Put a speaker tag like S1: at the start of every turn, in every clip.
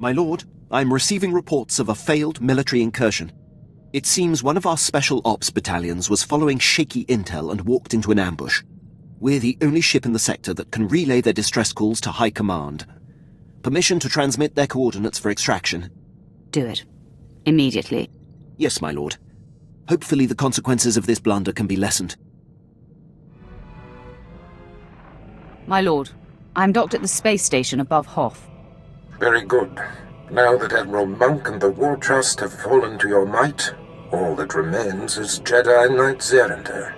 S1: My lord, I'm receiving reports of a failed military incursion. It seems one of our special ops battalions was following shaky intel and walked into an ambush. We're the only ship in the sector that can relay their distress calls to High Command. Permission to transmit their coordinates for extraction.
S2: Do it. Immediately.
S1: Yes, my lord. Hopefully the consequences of this blunder can be lessened.
S2: My lord, I'm docked at the space station above Hoth.
S3: Very good. Now that Admiral Monk and the War Trust have fallen to your might, all that remains is Jedi Knight Zerinder.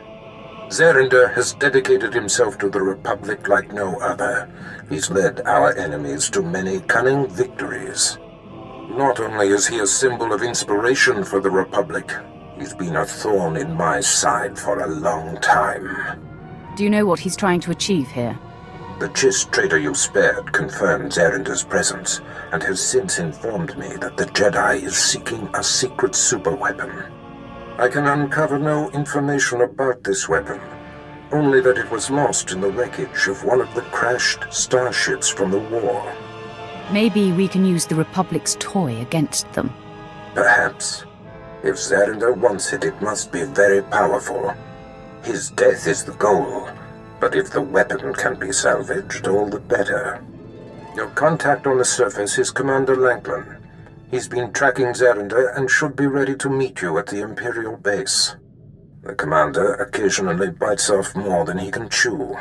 S3: Zerinder has dedicated himself to the Republic like no other. He's led our enemies to many cunning victories. Not only is he a symbol of inspiration for the Republic, he's been a thorn in my side for a long time.
S2: Do you know what he's trying to achieve here?
S3: The Chiss trader you spared confirmed Zerinder's presence, and has since informed me that the Jedi is seeking a secret superweapon. I can uncover no information about this weapon, only that it was lost in the wreckage of one of the crashed starships from the war.
S2: Maybe we can use the Republic's toy against them.
S3: Perhaps. If Zerinder wants it, it must be very powerful. His death is the goal, but if the weapon can be salvaged, all the better. Your contact on the surface is Commander Lanklin. He's been tracking Zerinder and should be ready to meet you at the Imperial base. The commander occasionally bites off more than he can chew,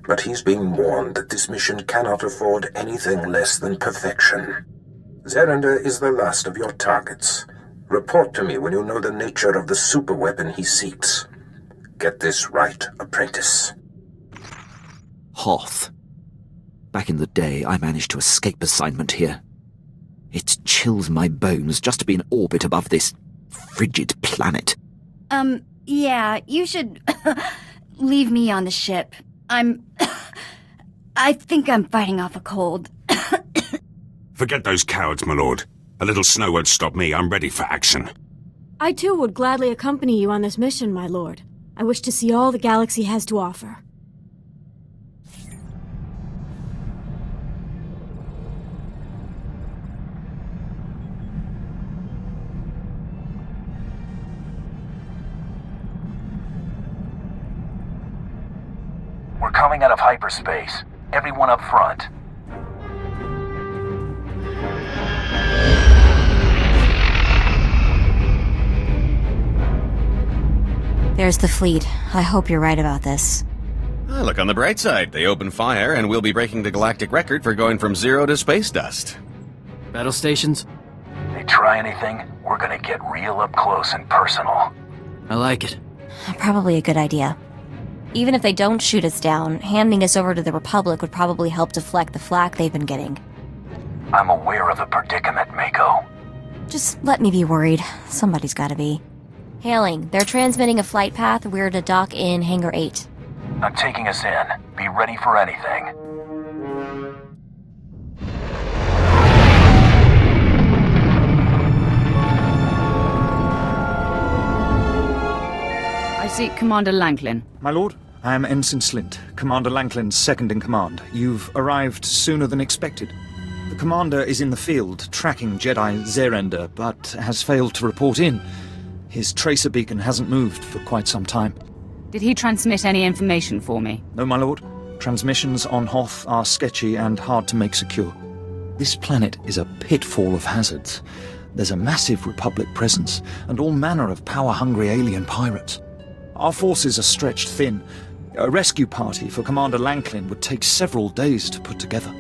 S3: but he's been warned that this mission cannot afford anything less than perfection. Zerinder is the last of your targets. Report to me when you know the nature of the superweapon he seeks. Get this right, apprentice.
S1: Hoth. Back in the day, I managed to escape assignment here. It chills my bones just to be in orbit above this frigid planet.
S4: Yeah, you should leave me on the ship. I think I'm fighting off a cold.
S5: Forget those cowards, my lord. A little snow won't stop me. I'm ready for action.
S6: I too would gladly accompany you on this mission, my lord. I wish to see all the galaxy has to offer.
S7: We're coming out of hyperspace. Everyone up front.
S4: There's the fleet. I hope you're right about this.
S8: Look on the bright side. They open fire, and we'll be breaking the galactic record for going from 0 to space dust.
S9: Battle stations?
S7: They try anything, we're gonna get real up close and personal.
S9: I like it.
S4: Probably a good idea. Even if they don't shoot us down, handing us over to the Republic would probably help deflect the flak they've been getting.
S7: I'm aware of the predicament, Mako.
S4: Just let me be worried. Somebody's gotta be. Hailing, they're transmitting a flight path. We're to dock in Hangar 8.
S7: I'm taking us in. Be ready for anything.
S2: I seek Commander Lanklin.
S10: My lord, I am Ensign Slint, Commander Lanklin's second-in-command. You've arrived sooner than expected. The commander is in the field, tracking Jedi Zerinder, but has failed to report in. His tracer beacon hasn't moved for quite some time.
S2: Did he transmit any information for me?
S10: No, my lord. Transmissions on Hoth are sketchy and hard to make secure. This planet is a pitfall of hazards. There's a massive Republic presence, and all manner of power-hungry alien pirates. Our forces are stretched thin. A rescue party for Commander Lanklin would take several days to put together.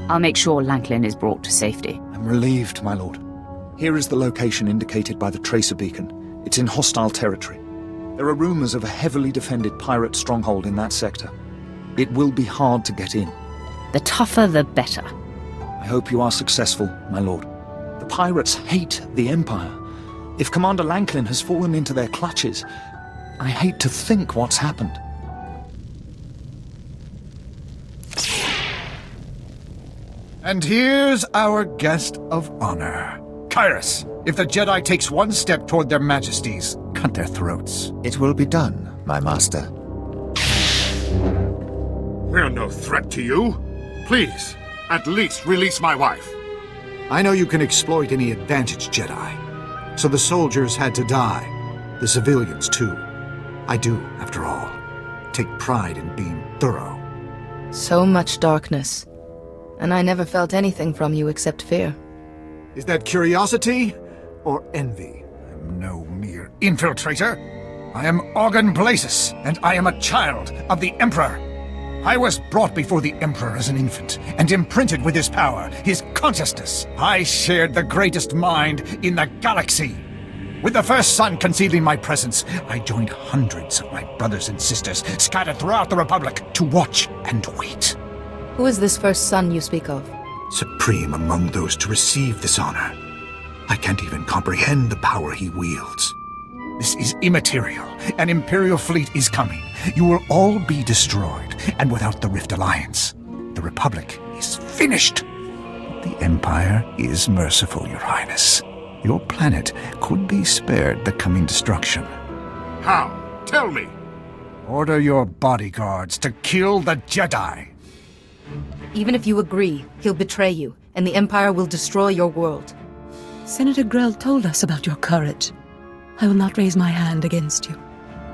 S2: I'll make sure Lanklin is brought to safety.
S10: I'm relieved, my lord. Here is the location indicated by the tracer beacon. It's in hostile territory. There are rumors of a heavily defended pirate stronghold in that sector. It will be hard to get in.
S2: The tougher, the better.
S10: I hope you are successful, my lord. The pirates hate the Empire. If Commander Lanklin has fallen into their clutches, I hate to think what's happened.
S11: And here's our guest of honor. Kyrus, if the Jedi takes one step toward their majesties, cut their throats.
S12: It will be done, my master.
S5: We're no threat to you. Please, at least release my wife.
S11: I know you can exploit any advantage, Jedi. So the soldiers had to die. The civilians, too. I do, after all, take pride in being thorough.
S13: So much darkness. And I never felt anything from you except fear.
S11: Is that curiosity or envy? I'm no mere infiltrator. I am Augan Blazus, and I am a child of the Emperor. I was brought before the Emperor as an infant, and imprinted with his power, his consciousness. I shared the greatest mind in the galaxy. With the first sun concealed in my presence, I joined hundreds of my brothers and sisters scattered throughout the Republic to watch and wait.
S13: Who is this first son you speak of?
S11: Supreme among those to receive this honor. I can't even comprehend the power he wields. This is immaterial. An Imperial fleet is coming. You will all be destroyed, and without the Rift Alliance, the Republic is finished. The Empire is merciful, Your Highness. Your planet could be spared the coming destruction.
S5: How? Tell me.
S11: Order your bodyguards to kill the Jedi.
S13: Even if you agree, he'll betray you, and the Empire will destroy your world.
S14: Senator Grell told us about your courage. I will not raise my hand against you.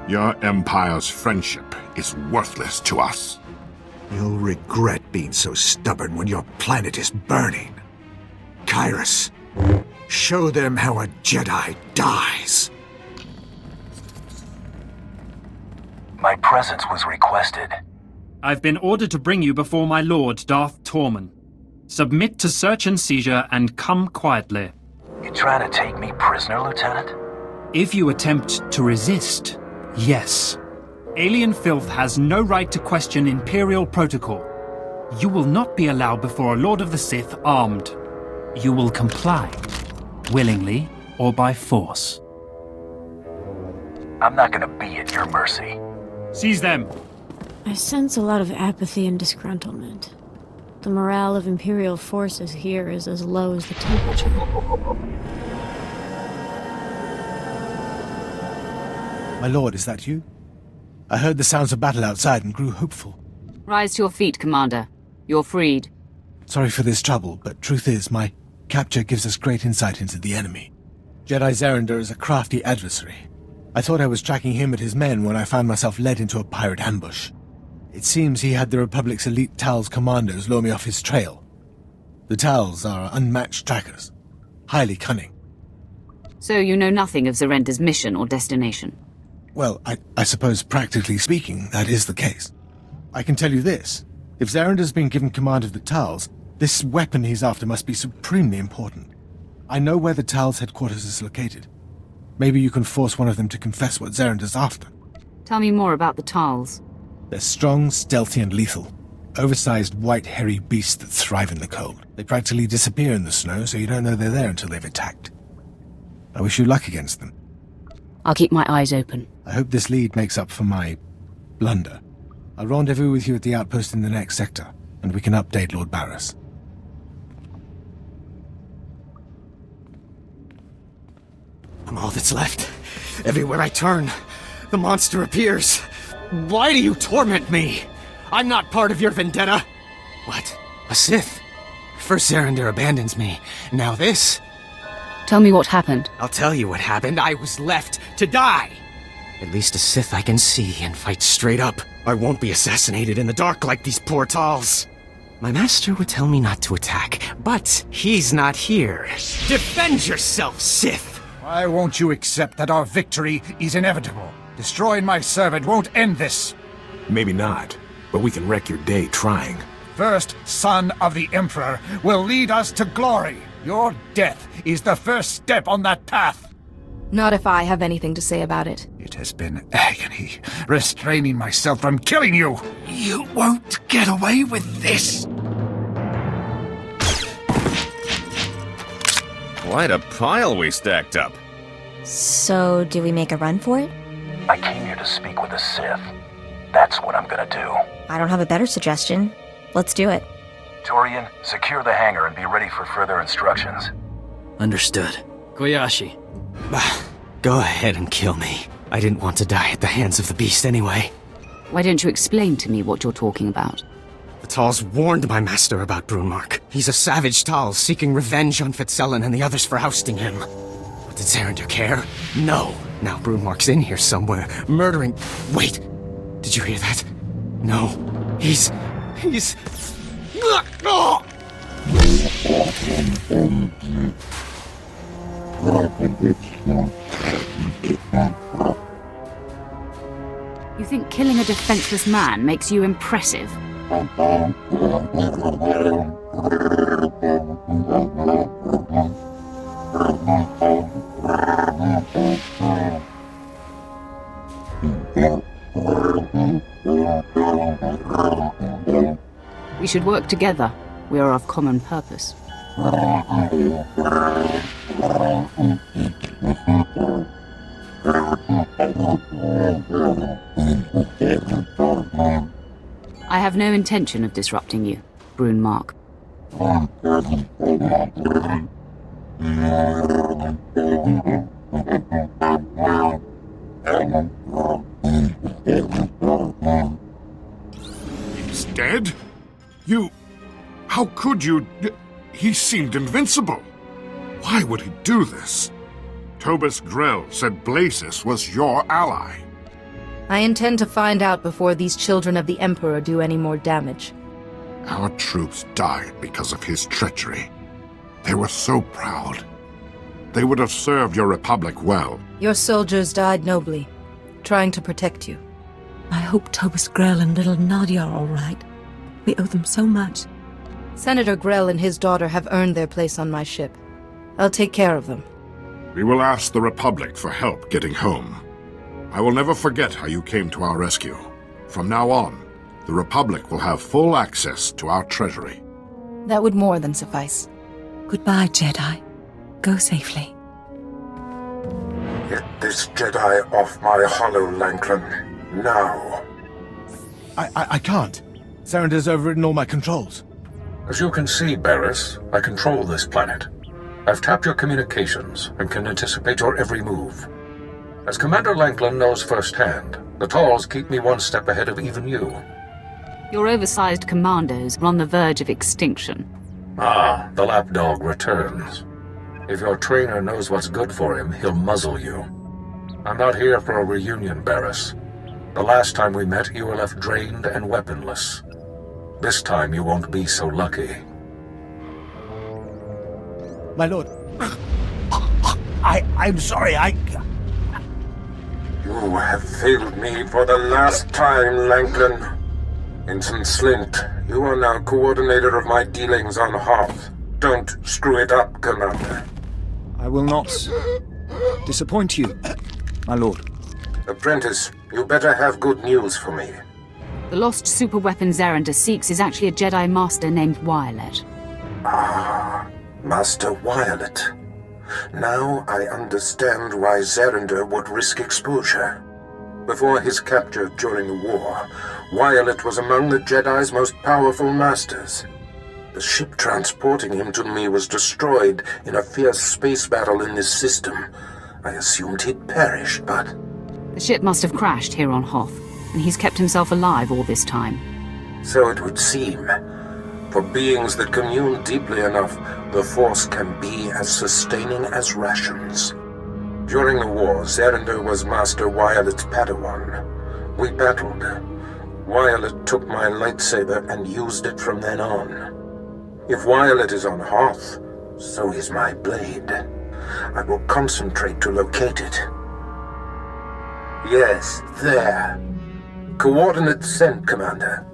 S5: Your Empire's friendship is worthless to us.
S11: You'll regret being so stubborn when your planet is burning. Kyrus, show them how a Jedi dies.
S7: My presence was requested.
S9: I've been ordered to bring you before my lord, Darth Tormund. Submit to search and seizure and come quietly.
S7: You trying to take me prisoner, Lieutenant?
S9: If you attempt to resist, yes. Alien filth has no right to question Imperial protocol. You will not be allowed before a Lord of the Sith armed. You will comply, willingly or by force.
S7: I'm not gonna be at your mercy.
S9: Seize them!
S6: I sense a lot of apathy and disgruntlement. The morale of Imperial forces here is as low as the temperature.
S15: My lord, is that you? I heard the sounds of battle outside and grew hopeful.
S2: Rise to your feet, Commander. You're freed.
S15: Sorry for this trouble, but truth is, my capture gives us great insight into the enemy. Jedi Zerender is a crafty adversary. I thought I was tracking him and his men when I found myself led into a pirate ambush. It seems he had the Republic's elite Tal's commandos lure me off his trail. The Tals are unmatched trackers, highly cunning.
S2: So you know nothing of Zerender's mission or destination?
S15: Well, I suppose practically speaking, that is the case. I can tell you this. If Zerender's been given command of the Tals, this weapon he's after must be supremely important. I know where the Tals' headquarters is located. Maybe you can force one of them to confess what Zerender's after.
S2: Tell me more about the Tals.
S15: They're strong, stealthy, and lethal. Oversized, white, hairy beasts that thrive in the cold. They practically disappear in the snow, so you don't know they're there until they've attacked. I wish you luck against them.
S2: I'll keep my eyes open.
S15: I hope this lead makes up for my blunder. I'll rendezvous with you at the outpost in the next sector, and we can update Lord Barris.
S16: I'm all that's left. Everywhere I turn, the monster appears. Why do you torment me? I'm not part of your vendetta. What? A Sith? First Zerender abandons me. Now this?
S2: Tell me what happened.
S16: I'll tell you what happened. I was left to die. At least a Sith I can see and fight straight up. I won't be assassinated in the dark like these poor Tals. My master would tell me not to attack, but he's not here. Defend yourself, Sith!
S11: Why won't you accept that our victory is inevitable? Destroying my servant won't end this.
S17: Maybe not, but we can wreck your day trying.
S11: First son of the Emperor will lead us to glory. Your death is the first step on that path.
S13: Not if I have anything to say about it.
S11: It has been agony, restraining myself from killing you. You won't get away with this.
S8: Quite a pile we stacked up.
S4: So, do we make a run for it?
S7: I came here to speak with the Sith. That's what I'm gonna do.
S4: I don't have a better suggestion. Let's do it.
S7: Torian, secure the hangar and be ready for further instructions.
S9: Understood. Koyashi.
S16: Go ahead and kill me. I didn't want to die at the hands of the beast anyway.
S2: Why don't you explain to me what you're talking about?
S16: The Tals warned my master about Brunmark. He's a savage Tal seeking revenge on Fitzellen and the others for ousting him. But did Zarander care? No. Now Brunmark's in here somewhere, murdering... Wait! Did you hear that? No. He's... Oh!
S2: You think killing a defenseless man makes you impressive? We should work together. We are of common purpose. I have no intention of disrupting you, Brunmark.
S11: He's dead? You... How could you... He seemed invincible. Why would he do this? Tobus Grell said Blasis was your ally.
S13: I intend to find out before these children of the Emperor do any more damage.
S11: Our troops died because of his treachery. They were so proud. They would have served your Republic well.
S13: Your soldiers died nobly, trying to protect you.
S14: I hope Tobus Grell and little Nadia are all right. We owe them so much.
S13: Senator Grell and his daughter have earned their place on my ship. I'll take care of them.
S11: We will ask the Republic for help getting home. I will never forget how you came to our rescue. From now on, the Republic will have full access to our treasury.
S13: That would more than suffice.
S14: Goodbye, Jedi. Go safely.
S3: Get this Jedi off my hollow, Lanklin. Now.
S15: I can't. Zarander's overridden all my controls.
S3: As you can see, Barriss, I control this planet. I've tapped your communications and can anticipate your every move. As Commander Lanklin knows firsthand, the Tals keep me one step ahead of even you.
S2: Your oversized commandos are on the verge of extinction.
S3: Ah, the lapdog returns. If your trainer knows what's good for him, he'll muzzle you. I'm not here for a reunion, Barriss. The last time we met, you were left drained and weaponless. This time you won't be so lucky.
S15: My lord. I'm sorry,
S3: You have failed me for the last time, Lanklin. Ensign Slint, you are now coordinator of my dealings on Hoth. Don't screw it up, Commander.
S10: I will not disappoint you, my lord.
S3: Apprentice, you better have good news for me.
S2: The lost superweapon Zarander seeks is actually a Jedi Master named Wyolet.
S3: Ah, Master Wyolet. Now I understand why Zarander would risk exposure. Before his capture during the war, Wyolet was among the Jedi's most powerful masters. The ship transporting him to me was destroyed in a fierce space battle in this system. I assumed he'd perished, but...
S2: The ship must have crashed here on Hoth, and he's kept himself alive all this time.
S3: So it would seem. For beings that commune deeply enough, the Force can be as sustaining as rations. During the war, Zarander was Master Wyolet's Padawan. We battled. Wyolet took my lightsaber and used it from then on. If Wyolet is on Hoth, so is my blade. I will concentrate to locate it. Yes, there. Coordinates sent, Commander.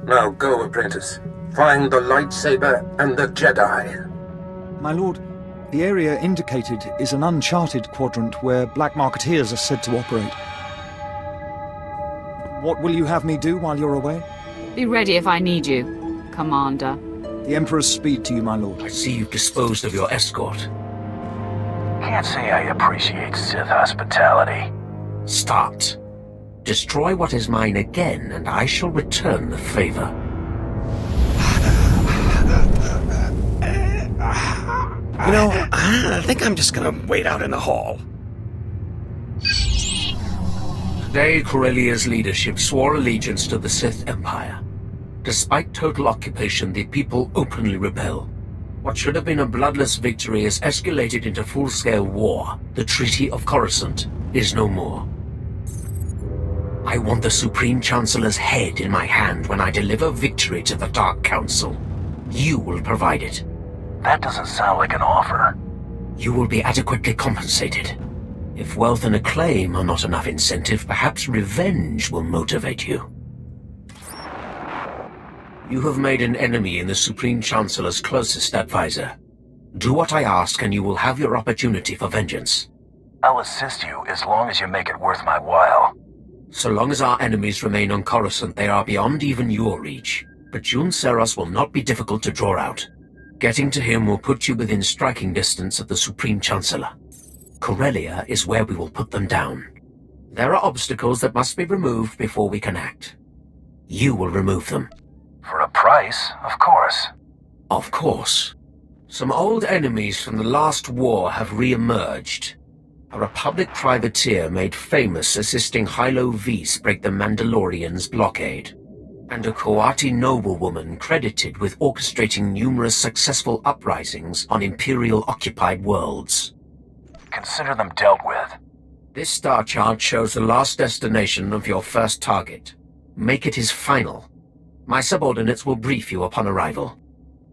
S3: Now go, Apprentice. Find the lightsaber and the Jedi.
S10: My lord, the area indicated is an uncharted quadrant where Black Marketeers are said to operate. What will you have me do while you're away?
S2: Be ready if I need you, Commander.
S10: The Emperor's speed to you, my lord.
S17: I see you've disposed of your escort.
S7: Can't say I appreciate Sith hospitality.
S17: Start. Destroy what is mine again, and I shall return the favor.
S16: You know, I think I'm just gonna wait out in the hall.
S17: Today, Corellia's leadership swore allegiance to the Sith Empire. Despite total occupation, the people openly rebel. What should have been a bloodless victory has escalated into full-scale war. The Treaty of Coruscant is no more. I want the Supreme Chancellor's head in my hand when I deliver victory to the Dark Council. You will provide it.
S7: That doesn't sound like an offer.
S17: You will be adequately compensated. If wealth and acclaim are not enough incentive, perhaps revenge will motivate you. You have made an enemy in the Supreme Chancellor's closest advisor. Do what I ask and you will have your opportunity for vengeance.
S7: I'll assist you as long as you make it worth my while.
S17: So long as our enemies remain on Coruscant, they are beyond even your reach. But Jun Seros will not be difficult to draw out. Getting to him will put you within striking distance of the Supreme Chancellor. Corellia is where we will put them down. There are obstacles that must be removed before we can act. You will remove them.
S7: For a price, of course.
S17: Of course. Some old enemies from the last war have re-emerged. A Republic privateer made famous assisting Hylo Vise break the Mandalorians' blockade. And a Coati noblewoman credited with orchestrating numerous successful uprisings on Imperial-occupied worlds.
S7: Consider them dealt with.
S17: This star chart shows the last destination of your first target. Make it his final. My subordinates will brief you upon arrival.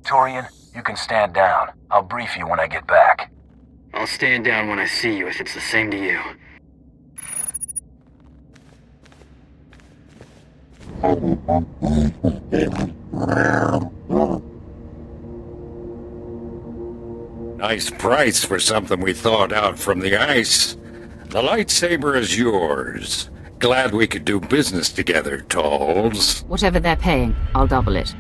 S7: Torian, you can stand down. I'll brief you when I get back.
S18: I'll stand down when I see you if it's the same to you.
S19: Nice price for something we thawed out from the ice. The lightsaber is yours. Glad we could do business together, Talls.
S2: Whatever they're paying, I'll double it.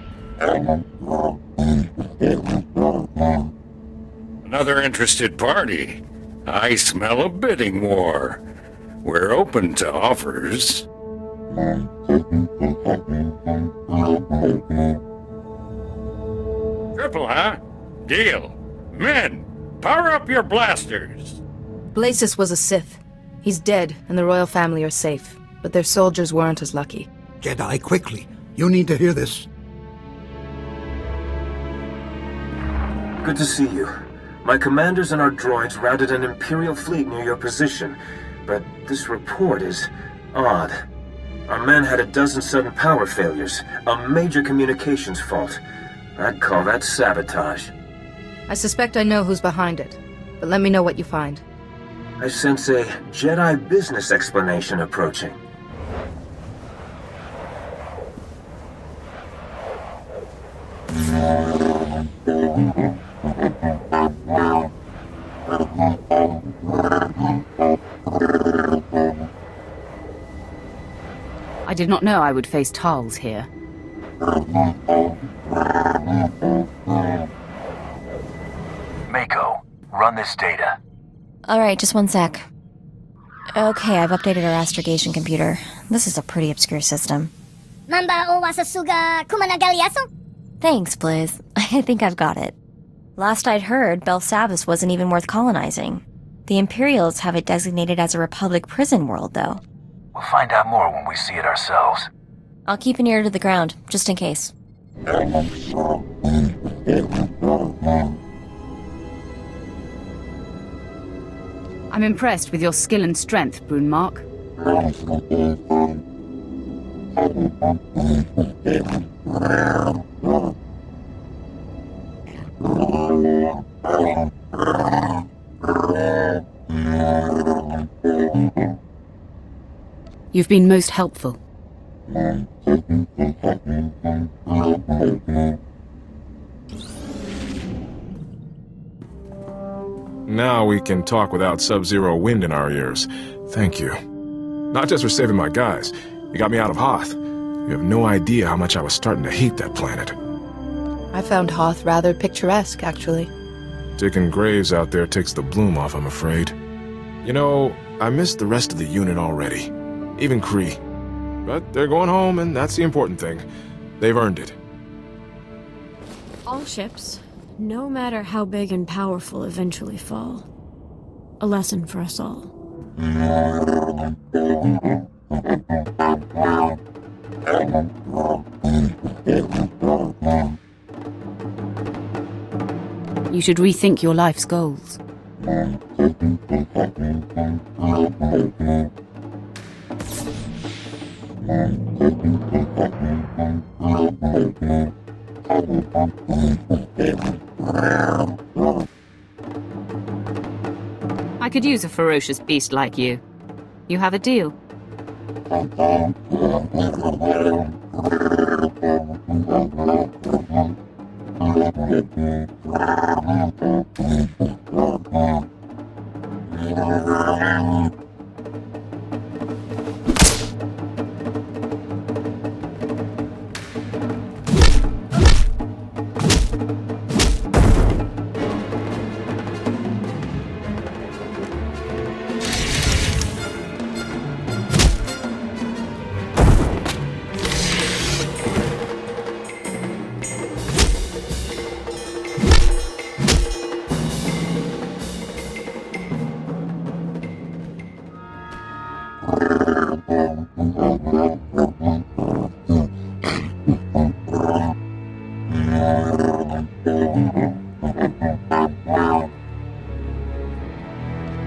S19: Another interested party. I smell a bidding war. We're open to offers. Triple, huh? Deal. Men, power up your blasters.
S13: Blasis was a Sith. He's dead, and the royal family are safe. But their soldiers weren't as lucky.
S11: Jedi, quickly. You need to hear this.
S3: Good to see you. My commanders and our droids routed an Imperial fleet near your position, but this report is odd. Our men had a dozen sudden power failures, a major communications fault. I'd call that sabotage.
S13: I suspect I know who's behind it, but let me know what you find.
S3: I sense a Jedi business explanation approaching.
S2: I did not know I would face Tarls here.
S7: Mako, run this data.
S4: Alright, just one sec. Okay, I've updated our astrogation computer. This is a pretty obscure system.
S20: Mamba o wasasuga kumanagaliaso?
S4: Thanks, Blaze. I think I've got it. Last I'd heard, Belsavis wasn't even worth colonizing. The Imperials have it designated as a Republic prison world, though.
S7: We'll find out more when we see it ourselves.
S4: I'll keep an ear to the ground, just in case.
S2: I'm impressed with your skill and strength, Brunmark. You've been most helpful.
S21: Now we can talk without sub-zero wind in our ears. Thank you. Not just for saving my guys. You got me out of Hoth. You have no idea how much I was starting to hate that planet.
S13: I found Hoth rather picturesque, actually.
S21: Digging graves out there takes the bloom off, I'm afraid. You know, I missed the rest of the unit already. Even Kree. But they're going home, and that's the important thing. They've earned it.
S6: All ships, no matter how big and powerful, eventually fall. A lesson for us all.
S2: You should rethink your life's goals. I could use a ferocious beast like you. You have a deal?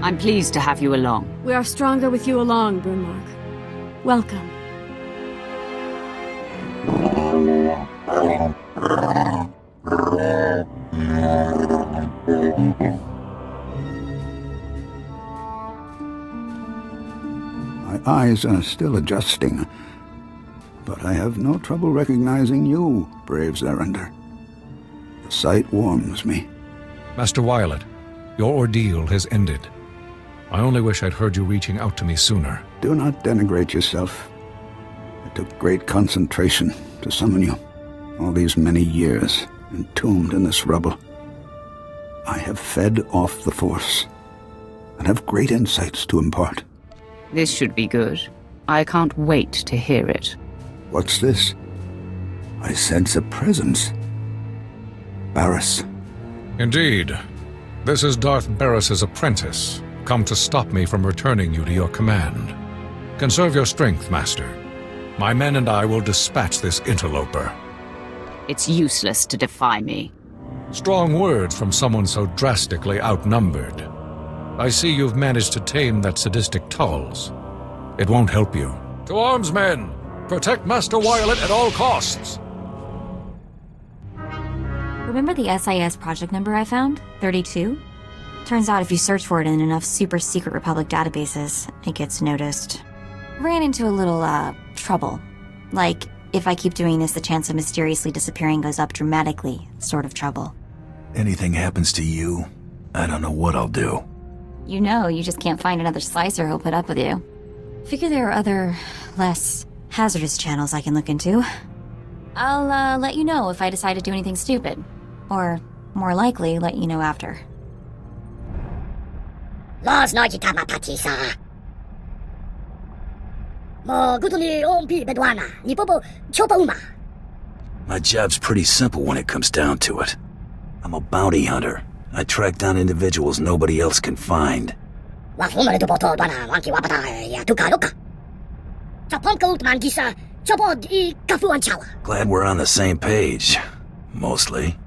S2: I'm pleased to have you along.
S6: We are stronger with you along, Brunmark. Welcome.
S1: My eyes are still adjusting, but I have no trouble recognizing you, brave Zerander. The sight warms me.
S22: Master Violet, your ordeal has ended. I only wish I'd heard you reaching out to me sooner.
S1: Do not denigrate yourself. It took great concentration to summon you. All these many years, entombed in this rubble. I have fed off the Force, and have great insights to impart.
S2: This should be good. I can't wait to hear it.
S1: What's this? I sense a presence. Barriss.
S22: Indeed. This is Darth Barriss's apprentice, come to stop me from returning you to your command. Conserve your strength, Master. My men and I will dispatch this interloper.
S2: It's useless to defy me.
S22: Strong words from someone so drastically outnumbered. I see you've managed to tame that sadistic Tulls. It won't help you. To arms, men! Protect Master Violet at all costs!
S4: Remember the SIS project number I found? 32? Turns out if you search for it in enough super secret Republic databases, it gets noticed. Ran into a little, trouble. Like, if I keep doing this, the chance of mysteriously disappearing goes up dramatically, sort of trouble.
S23: Anything happens to you, I don't know what I'll do.
S4: You know, you just can't find another slicer who'll put up with you. Figure there are other, less hazardous channels I can look into. I'll, let you know if I decide to do anything stupid. Or, more likely, let you know after.
S20: Los Nojitama Patisa. Mo Guduli Ompi Bedwana, Nipobo Chopauma.
S23: My job's pretty simple when it comes down to it. I'm a bounty hunter. I track down individuals nobody else can find.
S20: Glad
S23: we're on the same page. Mostly.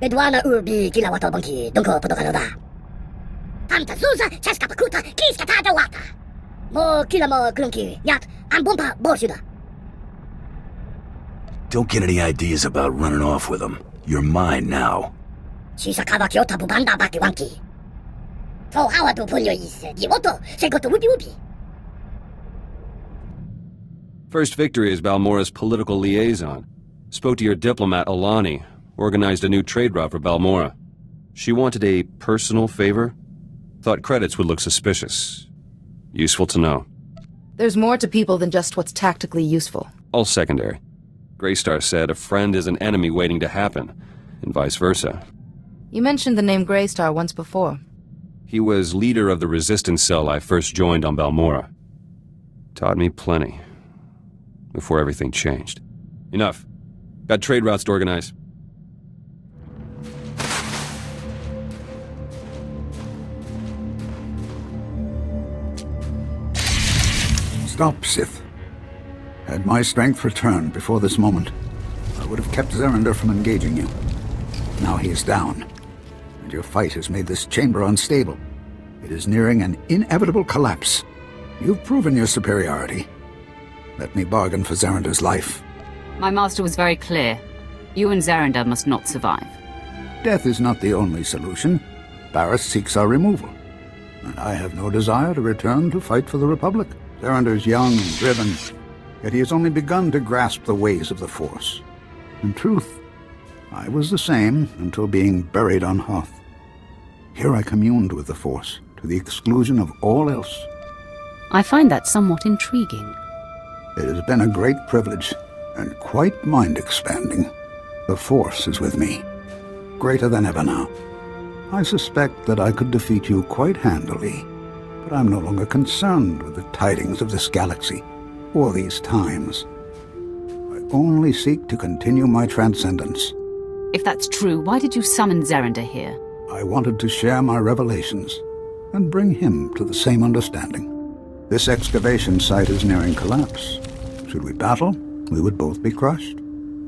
S20: Bedwana Urbi Kilawato Bunki, Dunko Potokanoda. Tanta Zuza, Chaska Pakuta, Kiskata Dawata. Mo Kilamo Glunki, Yat, and Bumpa Borsuda.
S23: Don't get any ideas about running off with them. You're mine now.
S20: Chisakava Kyota Bubanda Bakiwanki. So how to pull your is Dioto, Segoto Wubi Wubi.
S24: First victory as Balmora's political liaison. Spoke to your diplomat, Alani. Organized a new trade route for Balmora. She wanted a personal favor. Thought credits would look suspicious. Useful to know.
S13: There's more to people than just what's tactically useful.
S24: All secondary. Greystar said a friend is an enemy waiting to happen, and vice versa.
S13: You mentioned the name Greystar once before.
S24: He was leader of the resistance cell I first joined on Balmora. Taught me plenty. Before everything changed. Enough. Got trade routes to organize.
S1: Stop, Sith. Had my strength returned before this moment, I would have kept Zerender from engaging you. Now he is down, and your fight has made this chamber unstable. It is nearing an inevitable collapse. You've proven your superiority. Let me bargain for Zerender's life.
S2: My master was very clear. You and Zerender must not survive.
S1: Death is not the only solution. Barris seeks our removal, and I have no desire to return to fight for the Republic. Zerender's young and driven, yet he has only begun to grasp the ways of the Force. In truth, I was the same until being buried on Hoth. Here I communed with the Force, to the exclusion of all else.
S2: I find that somewhat intriguing.
S1: It has been a great privilege, and quite mind-expanding. The Force is with me, greater than ever now. I suspect that I could defeat you quite handily, but I'm no longer concerned with the tidings of this galaxy, or these times. I only seek to continue my transcendence.
S2: If that's true, why did you summon Zerender here?
S1: I wanted to share my revelations, and bring him to the same understanding. This excavation site is nearing collapse. Should we battle, we would both be crushed.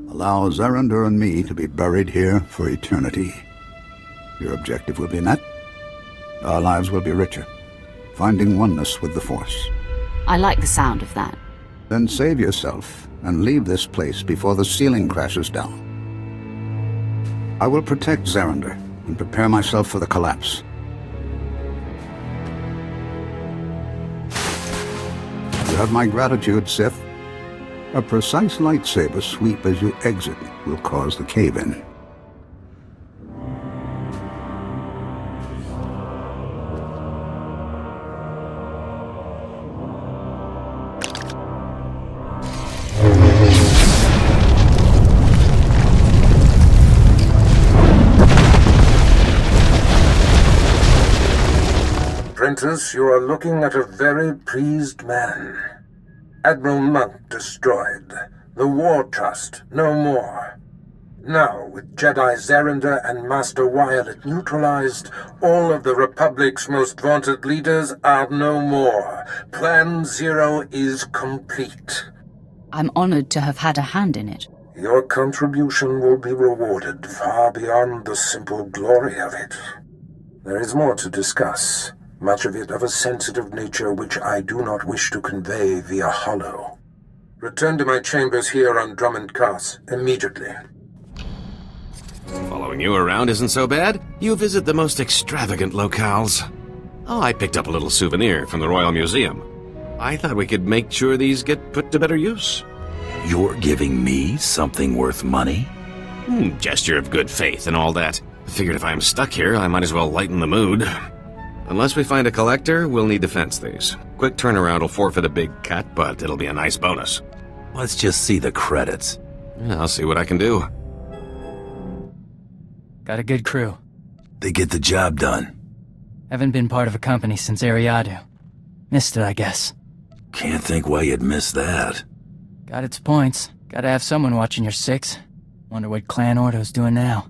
S1: Allow Zerender and me to be buried here for eternity. Your objective will be met. Our lives will be richer, finding oneness with the Force.
S2: I like the sound of that.
S1: Then save yourself and leave this place before the ceiling crashes down. I will protect Zerender and prepare myself for the collapse. You have my gratitude, Sith. A precise lightsaber sweep as you exit will cause the cave-in.
S3: Apprentice, you are looking at a very pleased man. Admiral Monk destroyed. The War Trust, no more. Now, with Jedi Zerender and Master Wyatt neutralized, all of the Republic's most vaunted leaders are no more. Plan Zero is complete.
S2: I'm honored to have had a hand in it.
S3: Your contribution will be rewarded far beyond the simple glory of it. There is more to discuss. Much of it of a sensitive nature which I do not wish to convey via holo. Return to my chambers here on Drummond Cars immediately.
S16: Following you around isn't so bad. You visit the most extravagant locales. Oh, I picked up a little souvenir from the Royal Museum. I thought we could make sure these get put to better use.
S23: You're giving me something worth money?
S16: Gesture of good faith and all that. I figured if I'm stuck here, I might as well lighten the mood. Unless we find a collector, we'll need to fence these. Quick turnaround will forfeit a big cut, but it'll be a nice bonus.
S23: Let's just see the credits.
S16: Yeah, I'll see what I can do.
S5: Got a good crew.
S23: They get the job done.
S5: Haven't been part of a company since Ariadu. Missed it, I guess.
S23: Can't think why you'd miss that.
S5: Got its points. Gotta have someone watching your six. Wonder what Clan Ordo's doing now.